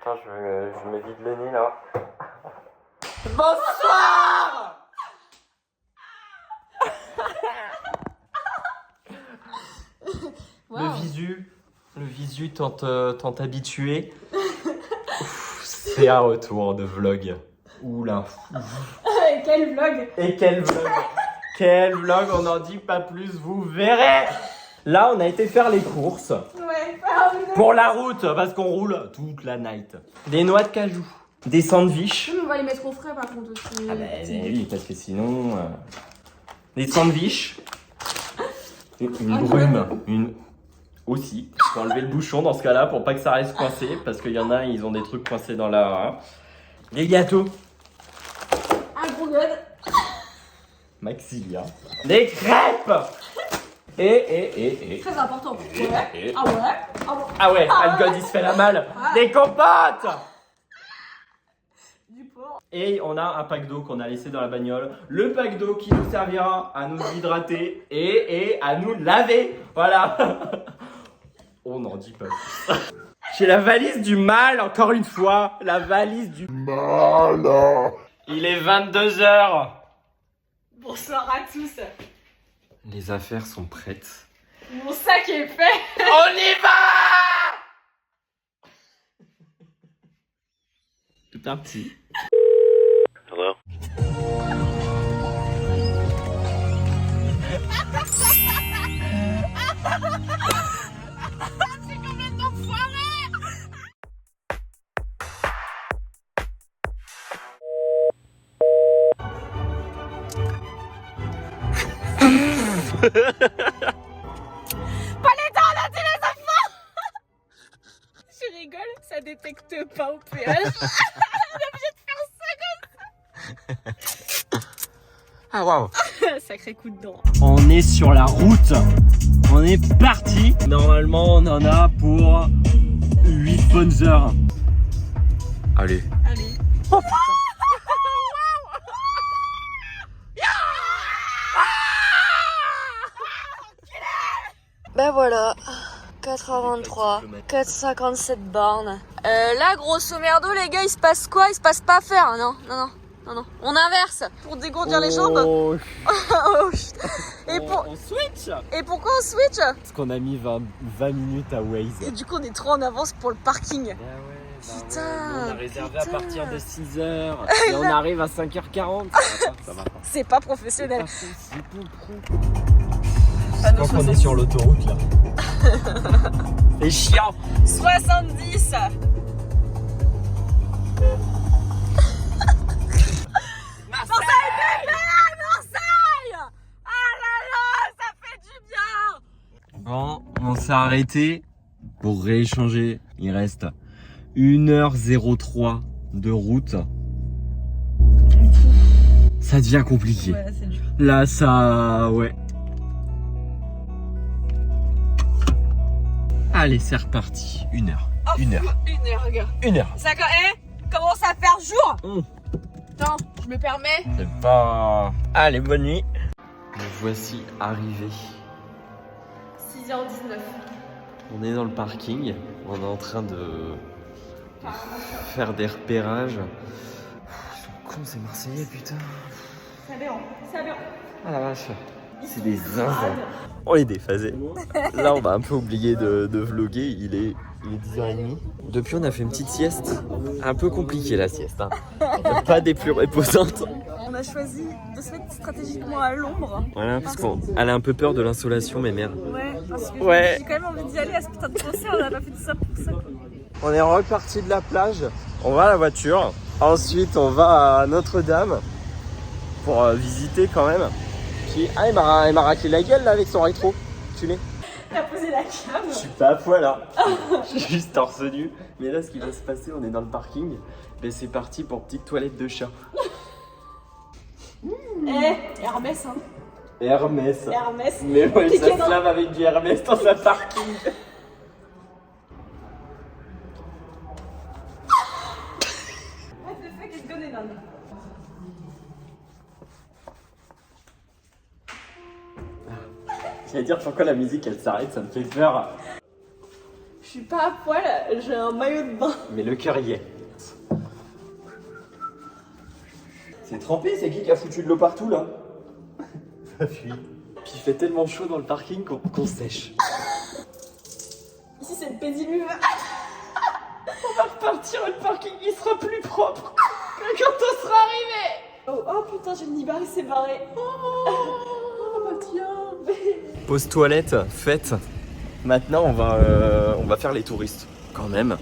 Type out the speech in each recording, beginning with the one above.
Attends, je me vide le nez là. Bonsoir. Wow. Le visu tant habitué. C'est un retour de vlog. Oula. Quel vlog! Et quel vlog. Quel vlog, on n'en dit pas plus, vous verrez. Là, on a été faire les courses. Ouais, Pour la route, parce qu'on roule toute la night. Des noix de cajou. Des sandwichs. on va les mettre au frais par contre aussi. Ah bah oui, parce que sinon... Des sandwichs. Une brume. Une... Aussi. Il faut enlever le bouchon dans ce cas-là pour pas que ça reste coincé. Parce qu'il y en a, ils ont des trucs coincés dans la... Des gâteaux. Un gros god. Maxilia. Des crêpes. Et... Très important. Ouais. Et- Ah ouais. Ah ouais. Ah ouais, Ah le god il se fait la malle. Des compotes. Du porc. Et on a un pack d'eau qu'on a laissé dans la bagnole. Le pack d'eau qui nous servira à nous hydrater et à nous laver. Voilà. On n'en dit pas plus. J'ai la valise du mal, encore une fois. La valise du mal. Il est 22h. Bonsoir à tous. Les affaires sont prêtes. Mon sac est fait. On y va. C'est parti. Hello? Je rigole, ça détecte pas au péage. Ah waouh. Sacré coup de dent. On est sur la route. On est parti. Normalement, on en a pour 8 bonnes heures. Allez. Allez. Ben voilà, 4h23, 4,57 bornes. Là, grosso merdo, les gars, il se passe quoi? Il se passe pas à faire, non. On inverse pour dégourdir les jambes. Oh, shit. On switch. Et pourquoi on switch? Parce qu'on a mis 20 minutes à Waze. Et du coup, on est trop en avance pour le parking. Putain, on a réservé putain. à partir de 6h. Et on arrive à 5h40. Ça va pas. C'est pas professionnel. C'est tout pro. Je crois qu'on est sur l'autoroute là. C'est chiant. 70. Marseille, bébé, Marseille. Ah là là, ça fait du bien. Bon, on s'est arrêté pour rééchanger. Il reste 1h03 de route. Ça devient compliqué. Ouais, c'est dur. Là, ça... Ouais. Allez, c'est reparti. 1 heure. Oh, 1 heure. 1 heure, gars. 1 heure. Ça commence à faire jour. Mmh. Attends, je me permets. C'est pas... Allez, bonne nuit. Nous voici arrivés. 6h19. On est dans le parking. On est en train de faire des repérages. Ils sont cons ces Marseillais, putain. C'est aberrant, c'est aberrant. Ah la vache. C'est des zinzins. On est déphasés. Là, on va un peu oublier de vlogger. Il est 10h30. Depuis, on a fait une petite sieste. Un peu compliquée la sieste. Hein. Pas des plus reposantes. On a choisi de se mettre stratégiquement à l'ombre. Voilà, parce qu'elle a un peu peur de l'insolation, mais merde. Ouais, parce que Ouais. j'ai quand même envie d'y aller à ce putain de concert. On a pas fait tout ça pour ça. On est reparti de la plage. On va à la voiture. Ensuite, on va à Notre-Dame pour visiter quand même. Puis, ah, il m'a raclé la gueule là avec son rétro. Tu l'es. T'as posé la cam. Je suis pas à poil là. Je suis juste torse nu. Mais là, ce qui va se passer, on est dans le parking. Ben, c'est parti pour petite toilette de chat. Hermès, hein. Hermès. Hermès. Mais ouais, Piqué ça se dans- lave avec du Hermès dans un parking. What the fuck is going on? J'allais dire pourquoi la musique elle s'arrête, ça me fait peur. Je suis pas à poil, j'ai un maillot de bain. Mais le cœur y est. C'est trempé, c'est qui a foutu de l'eau partout là? Ça fuit. Puis il fait tellement chaud dans le parking qu'on sèche. Ici c'est le pédiluve. On va repartir, le parking il sera plus propre que quand on sera arrivé. Oh putain, j'ai le nibar, il s'est barré. Oh bah tiens. Pause toilette, faite. Maintenant on va faire les touristes quand même.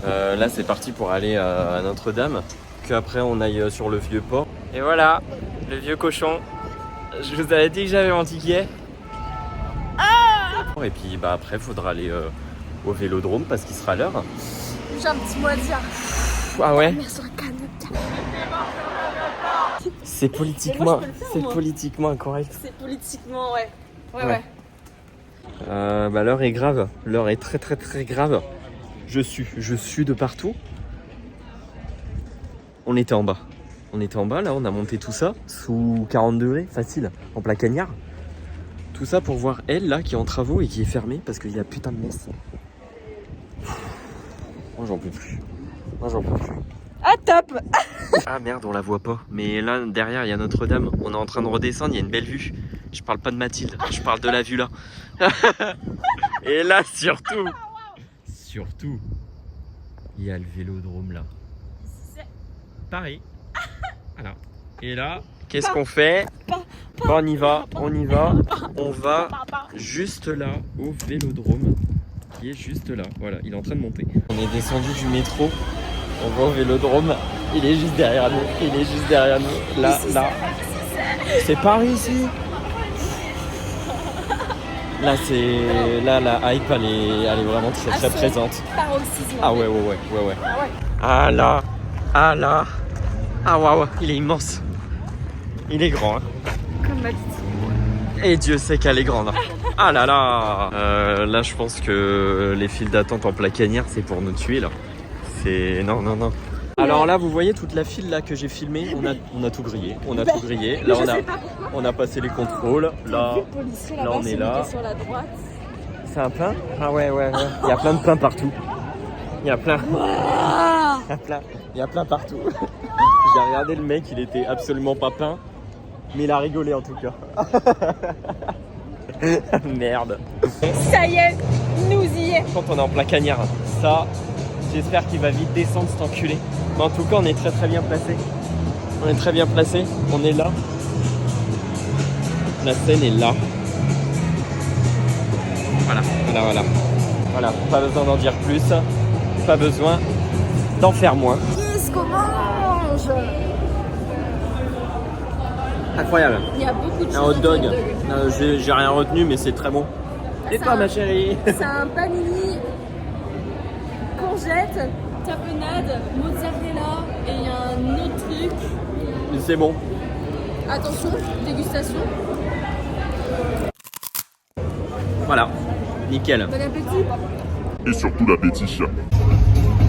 Là c'est parti pour aller à Notre-Dame. Qu'après on aille sur le vieux port. Et voilà, le vieux cochon. Je vous avais dit que j'avais mon ticket. Et puis bah après faudra aller au Vélodrome parce qu'il sera l'heure. J'ai un petit mot à dire. Ah ouais. Mère sur un canapé. C'est politiquement incorrect. C'est politiquement, ouais. Bah l'heure est grave. L'heure est très très très grave. Je sue de partout. On était en bas, là on a monté tout ça sous 40 degrés, facile, en plein cagnard. Tout ça pour voir elle là qui est en travaux et qui est fermée parce qu'il y a putain de messe. Moi j'en peux plus. Ah top. Ah merde, on la voit pas. Mais là derrière il y a Notre-Dame, on est en train de redescendre, il y a une belle vue. Je parle pas de Mathilde, je parle de la vue là. Et là surtout, il y a le Vélodrome là. Paris. Voilà. Et là, qu'est-ce qu'on fait? On y va. On va juste là, au Vélodrome, qui est juste là. Voilà, il est en train de monter. On est descendu du métro. On va au Vélodrome. Il est juste derrière nous. Là. C'est Paris ici. Là, la hype, elle est vraiment très présente. Paroxysme. Ah ouais. Ah là. Ah waouh, il est immense. Il est grand. Hein. Comme ma petite. Et Dieu sait qu'elle est grande. Ah là là. Là, je pense que les files d'attente en placanière, c'est pour nous tuer là. C'est non. Alors là, vous voyez toute la file là que j'ai filmée, on a tout grillé. Là, on a passé les contrôles. Là, on est là. Sur la droite. C'est un pain? Ah ouais. Il y a plein de pains partout. Il y a plein partout. J'ai regardé le mec, il était absolument pas peint, mais il a rigolé en tout cas. Merde. Ça y est, nous y est. Quand on est en plein cagnard, ça, j'espère qu'il va vite descendre cet enculé. Mais en tout cas, on est très bien placé. On est là. La scène est là. Voilà, pas besoin d'en dire plus. Pas besoin d'en faire moins. Qu'est-ce qu'on mange? Incroyable. Il y a beaucoup de choses. Un hot dog. autour J'ai rien retenu, mais c'est très bon. Et toi, ma chérie? C'est un panini, courgette, tapenade, mozzarella et il y a un autre truc. C'est bon. Attention, dégustation. Voilà, nickel. Bon appétit. Et surtout l'appétit.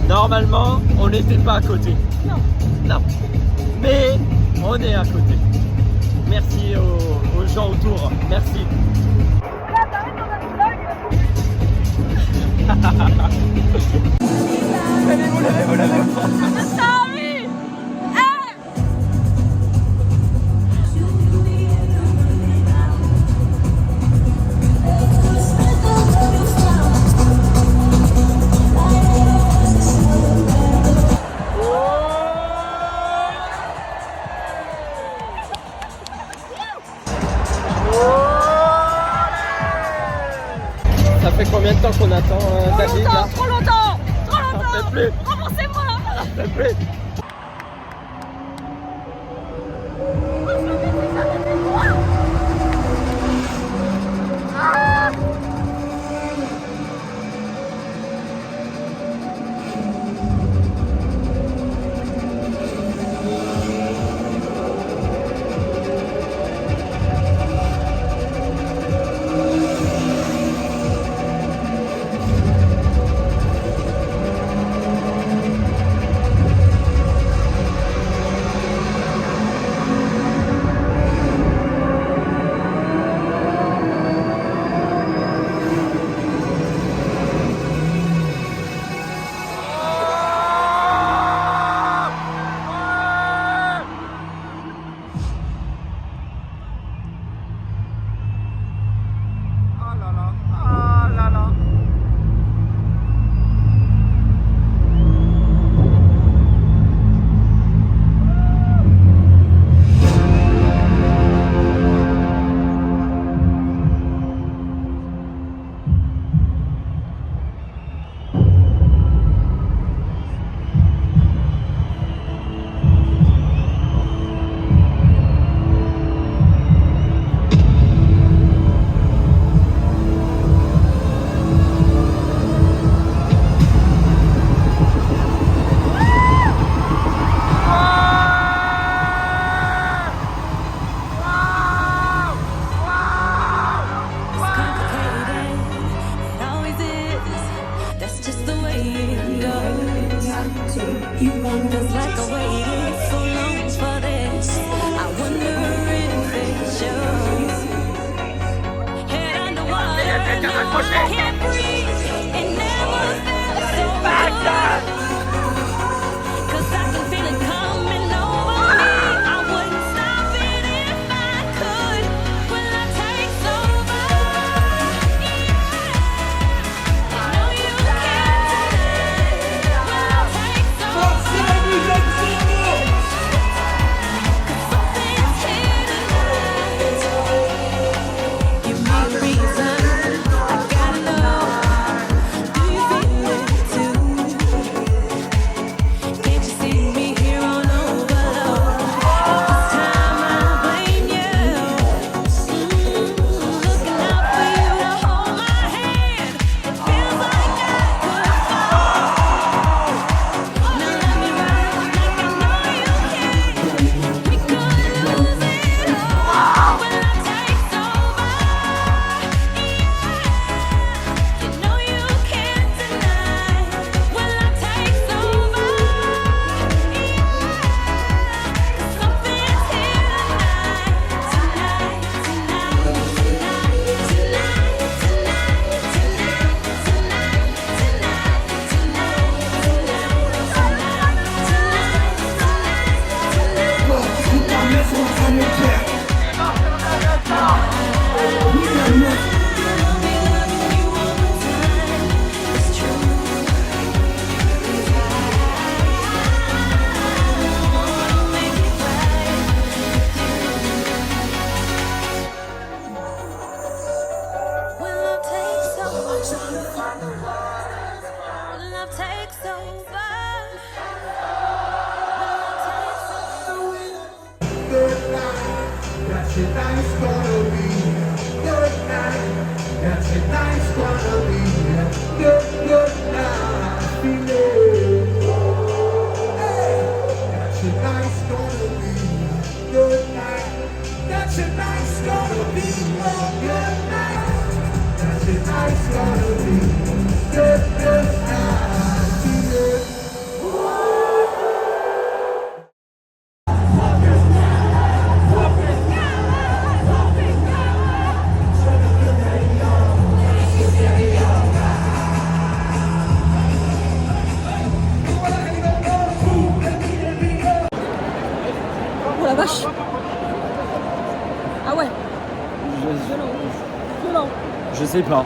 Normalement, on n'était pas à côté. Non. Mais on est à côté. Merci aux gens autour. Merci. Levez-vous. Ah oui. Ça fait combien de temps qu'on attend David là? Trop longtemps. Ça fait plus. Remboursez-moi. Ça fait plus. Feels like I waited so long for this. I wonder if it shows. Head underwater, now I can't breathe. It never felt so good. 'Cause I can feel it coming over me. I wouldn't stop it if I could. Will I take over? Yeah. I know you can't deny. Will I take over? Something's here tonight. Give me a reason. I gotta know. Do you feel it too? Can't you see me here on overload? This time I blame you. Looking out for you to hold my hand. It feels like I could fall. Now let me ride like I know you can. We could lose it all. Will I take over? Yeah. You know you can't deny. Will I take over? Something's here tonight, Will love takes over? Will love takes over? Good night, that's a nice gonna be. Good night, that's a nice gonna be. Good night, feeling. Hey, that's a nice gonna be. Good night, that's a nice gonna be. Oh, good night, that's a nice gonna be. Good night, feeling. Oh la vache. Ah ouais, violent. Je sais pas.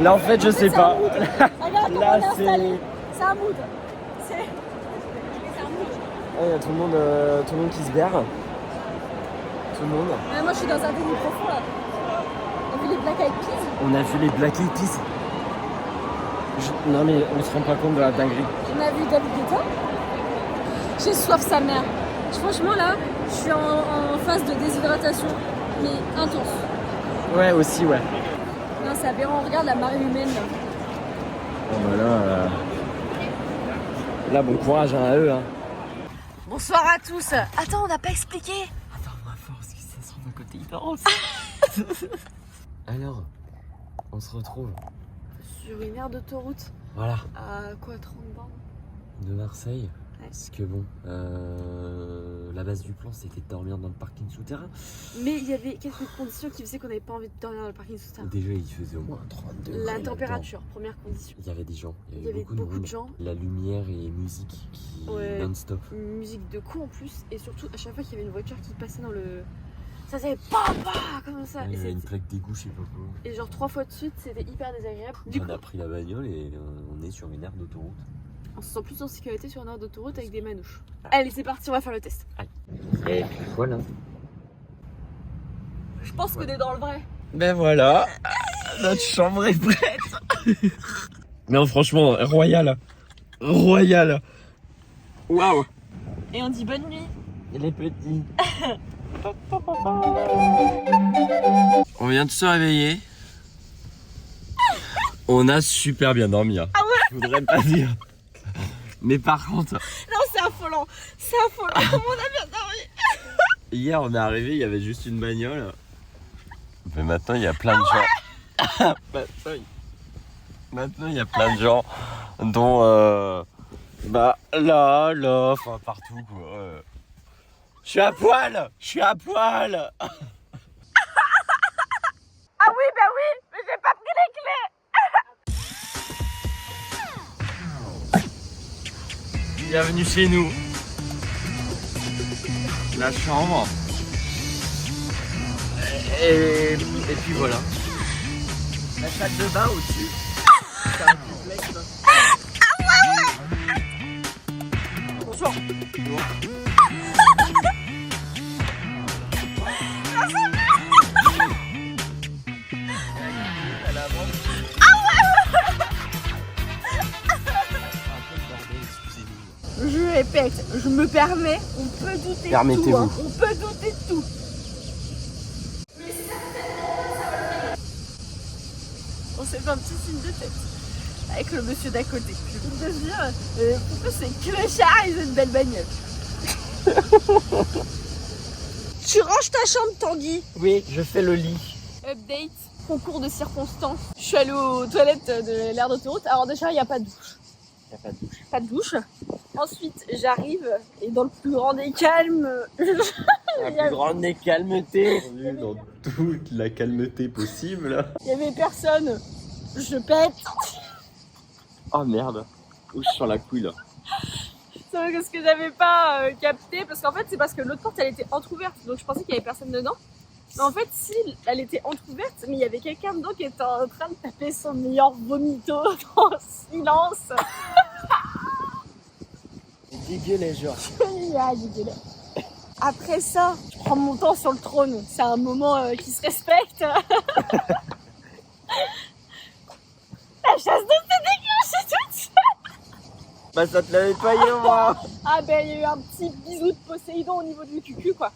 Là en fait, je sais pas. Regarde comment Là, on est installé. C'est un mood. C'est un mood. Il y a tout le monde qui se berre. Tout le monde. Ouais, moi je suis dans un déni profond là. On a vu les Black Eyed Peas. On a vu les Black Eyed Peas. Non mais on se rend pas compte de la dinguerie. On a vu David Guetta. J'ai soif sa mère. Franchement là, je suis en phase de déshydratation, mais intense. Ouais aussi ouais. Non, c'est aberrant, regarde la marée humaine là. Bon bah là bon courage à eux hein. Bonsoir à tous. Attends, on n'a pas expliqué. Attends, ma force, qui ça sent mon côté danse. Alors, on se retrouve. Sur une aire d'autoroute. Voilà. À quoi, 30 bornes? De Marseille. Ouais. Parce que bon, la base du plan c'était de dormir dans le parking souterrain. Mais il y avait quelques conditions qui faisaient qu'on n'avait pas envie de dormir dans le parking souterrain. Déjà il faisait au moins 32 degrés La là-dedans. température, première condition. Il y avait des gens, Il y avait beaucoup de gens. La lumière et musique qui Ouais. non-stop. Une musique de coup en plus, et surtout à chaque fois qu'il y avait une voiture qui passait dans le. Ça faisait papa comme ça. Il y Et, avait une c'était- plaque d'égout, je sais pas quoi. et genre 3 fois de suite, c'était hyper désagréable. Du On coup, a pris la bagnole et on est sur une aire d'autoroute. on se sent plus en sécurité sur une aire d'autoroute avec des manouches. Allez, c'est parti, on va faire le test. Et voilà. Je pense qu'on est dans le vrai. Ben voilà, notre chambre est prête. Non franchement, royal. Royal. Waouh. Et on dit bonne nuit. Les petits. On vient de se réveiller. On a super bien dormi. Hein. Ah ouais. Je voudrais pas dire. Mais par contre, Non, c'est affolant. C'est affolant. Comment on a bien dormi. hier on est arrivé, il y avait juste une bagnole. Mais maintenant il y a plein de gens. Maintenant il y a plein de gens dont bah Là, enfin partout quoi. Je suis à poil. Ah oui, bah oui, mais j'ai pas pris les clés. Bienvenue chez nous. La chambre. Et puis voilà. La salle de bain au-dessus. C'est un complexe. Bonjour. Je répète, je me permets, on peut douter de tout. Permettez-vous. Hein. On peut douter de tout. On s'est fait un petit signe de tête avec le monsieur d'à côté. Je viens de dire, pourquoi ces clochards, ils ont une belle bagnole. Tu ranges ta chambre, Tanguy. Oui, je fais le lit. Update, concours de circonstances. Je suis allée aux toilettes de l'aire d'autoroute. Alors déjà, il n'y a pas de douche. Y a pas de douche. Pas de douche. Ensuite, j'arrive et dans le plus grand des calmes, La plus grande des calmetés. Dans toute la calmeté possible. il y avait personne. Je pète. Oh merde. Oh, je sens la couille là. Sauf que ce que j'avais pas capté, parce qu'en fait, c'est parce que l'autre porte, elle était entrouverte. Donc je pensais qu'il y avait personne dedans. Mais en fait, si, elle était entrouverte, mais il y avait quelqu'un dedans qui était en train de taper son meilleur vomito dans le silence. Dégueulé genre. Ah, dégueulasse. Après ça, je prends mon temps sur le trône. C'est un moment qui se respecte. La chasse d'eau s'est déclenchée toute seule. Bah ça te l'a nettoyé moi. Ah ben, il y a eu un petit bisou de Poséidon au niveau du cucu, quoi.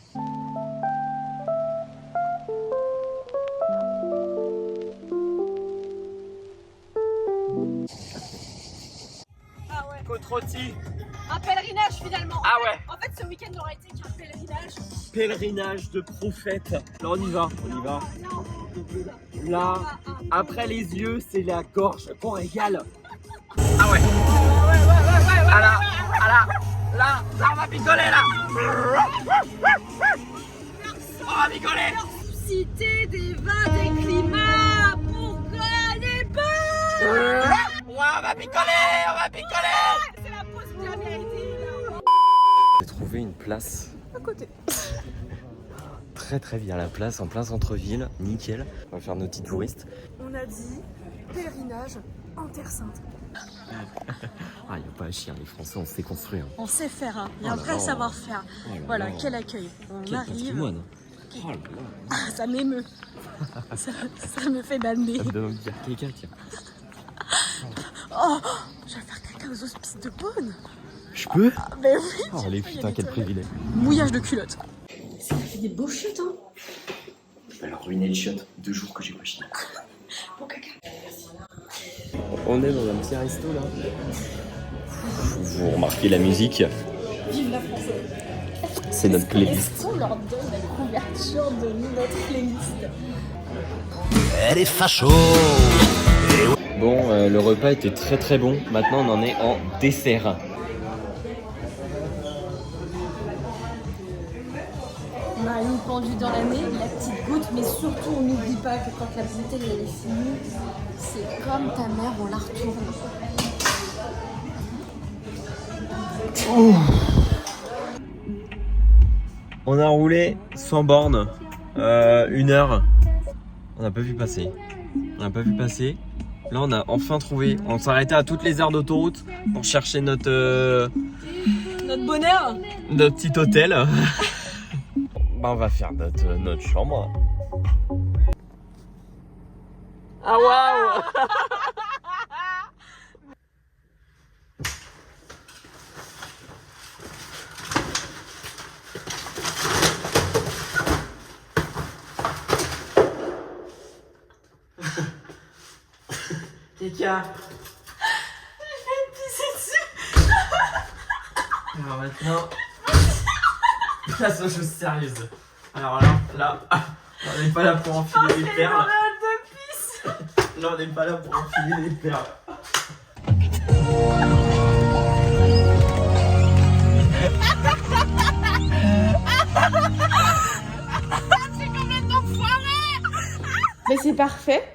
Ah ouais. Côte rôtie. Un pèlerinage finalement. Ah ouais. En fait, ce week-end n'aurait été qu'un pèlerinage. Pèlerinage de prophète. Là on y va, on y va. Non. Là, après les yeux, c'est la gorge qu'on régale. Ah ouais. Ah là, on va picoler là. On va picoler. Cité des vins, des climats, pourquoi des pas? Ouais, on va picoler. C'est la pause bien méritée là. J'ai trouvé une place À côté. très très bien, la place en plein centre-ville, nickel. On va faire nos petits touristes. On a dit pèlerinage en Terre Sainte. Ah, il n'y a pas à chier, les Français, on sait construire. On sait faire, hein. Il y a Oh un là vrai là. savoir-faire. Oh là Voilà, là. quel accueil. On Quel arrive. patrimoine. Oh là là. Ah, ça m'émeut. ça me fait bander. Ça me donne envie de dire quelqu'un, tiens. Oh, je vais faire caca aux hospices de Beaune. Je peux? Ah, ben oui. Oh les il y a putain, des quel toilettes. privilège. Mouillage de culotte. Ça fait des beaux chutes, hein. Je vais leur ruiner les chiottes. 2 jours que j'ai pas chié. Bon caca. On est dans un petit resto là. Vous remarquez la musique? Vive la France. C'est notre playlist. Est-ce qu'on leur donne la couverture de notre playlist? Elle est facho. Bon, le repas était très très bon. Maintenant, on en est en dessert. On a une pendule dans la nez, la petite goutte, mais surtout on n'oublie pas que quand la bouteille elle est finie, c'est comme ta mère, on la retourne. On a roulé sans borne 1 heure. On n'a pas vu passer. Là, on a enfin trouvé. On s'arrêtait à toutes les aires d'autoroute pour chercher notre bonheur. notre petit hôtel. Bah, on va faire notre chambre. Ah waouh! Kika! Je vais te pisser dessus. Alors maintenant, passe aux choses sérieuses. Alors là, on n'est pas là pour enfiler des perles. de pisse. Là, on n'est pas là pour enfiler des perles. Mais c'est parfait.